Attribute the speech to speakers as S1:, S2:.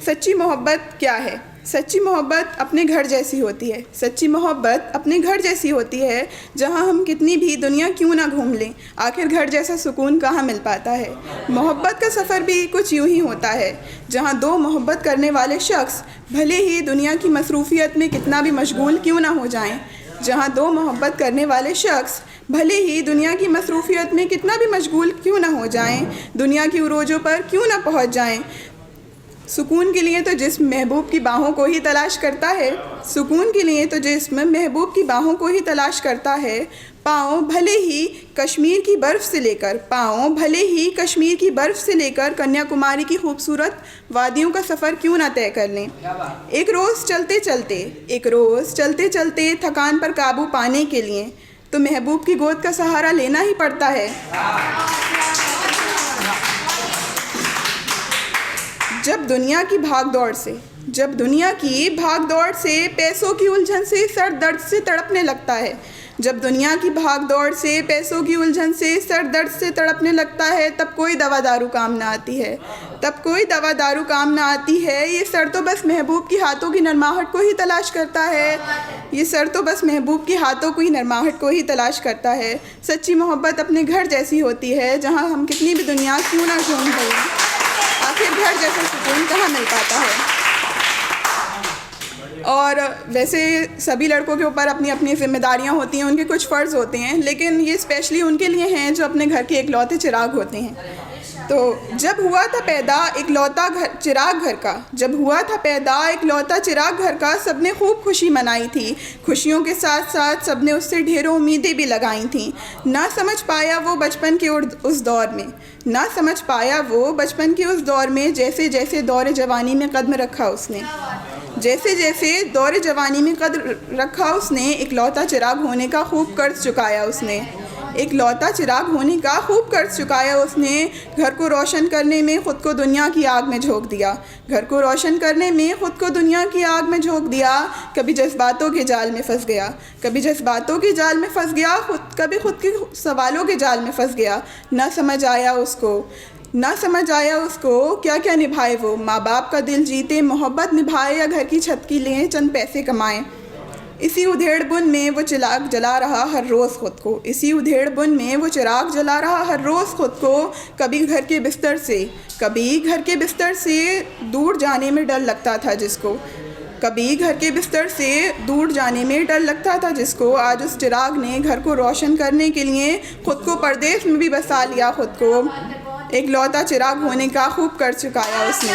S1: सच्ची मोहब्बत क्या है? सच्ची मोहब्बत अपने घर जैसी होती है। सच्ची मोहब्बत अपने घर जैसी होती है, जहाँ हम कितनी भी दुनिया क्यों ना घूम लें, आखिर घर जैसा सुकून कहाँ मिल पाता है। मोहब्बत का सफ़र भी कुछ यूँ ही होता है, जहाँ दो मोहब्बत करने वाले शख्स भले ही दुनिया की मसरूफ़ियत में कितना भी मशगूल क्यों ना हो जाएं, जहाँ दो मोहब्बत करने वाले शख्स भले ही दुनिया की मसरूफ़ियत में कितना भी मशगूल क्यों ना हो जाएं, दुनिया की उरोजों पर क्यों ना पहुँच जाएं, सुकून के लिए तो जिस्म महबूब की बाहों को ही तलाश करता है। सुकून के लिए तो जिस्म महबूब की बाहों को ही तलाश करता है। पाँव भले ही कश्मीर की बर्फ़ से लेकर कन्याकुमारी की खूबसूरत वादियों का सफ़र क्यों ना तय कर लें। एक रोज़ चलते चलते थकान पर काबू पाने के लिए तो महबूब की गोद का सहारा लेना ही पड़ता है। जब दुनिया की भाग दौड़ से पैसों की उलझन से सर दर्द से तड़पने लगता है, जब दुनिया की भाग दौड़ से पैसों की उलझन से सर दर्द से तड़पने लगता है, तब कोई दवा दारू काम ना आती है। ये सर तो बस महबूब की हाथों की नरमाहट को ही तलाश करता है। सच्ची मोहब्बत अपने घर जैसी होती है, जहाँ हम कितनी भी दुनिया क्यों ना घूम लें, आखिर घर जैसा सुकून कहाँ मिल पाता है। और वैसे सभी लड़कों के ऊपर अपनी अपनी ज़िम्मेदारियाँ होती हैं, उनके कुछ फ़र्ज़ होते हैं, लेकिन ये स्पेशली उनके लिए हैं जो अपने घर के इकलौते चिराग होते हैं। तो जब हुआ था पैदा इकलौता चिराग घर का, सबने खूब खुशी मनाई थी। खुशियों के साथ साथ सबने उससे ढेरों उम्मीदें भी लगाई थीं। ना समझ पाया वो बचपन के उस दौर में जैसे जैसे दौर जवानी में कदम रखा उसने, इकलौता चिराग होने का खूब कर्ज चुकाया उसने। घर को रोशन करने में ख़ुद को दुनिया की आग में झोंक दिया। कभी जज्बातों के जाल में फंस गया, कभी खुद के सवालों के जाल में फंस गया। ना समझ आया उसको क्या क्या निभाए वो, माँ बाप का दिल जीते, मोहब्बत निभाए, या घर की छत की लें चंद पैसे कमाएं। इसी उधेड़-बुन में वो चिराग जला रहा हर रोज़ खुद को। कभी घर के बिस्तर से दूर जाने में डर लगता था जिसको, आज उस चिराग ने घर को रोशन करने के लिए खुद को परदेश में भी बसा लिया। इकलौता चिराग होने का खूब कर्ज चुकाया उसने।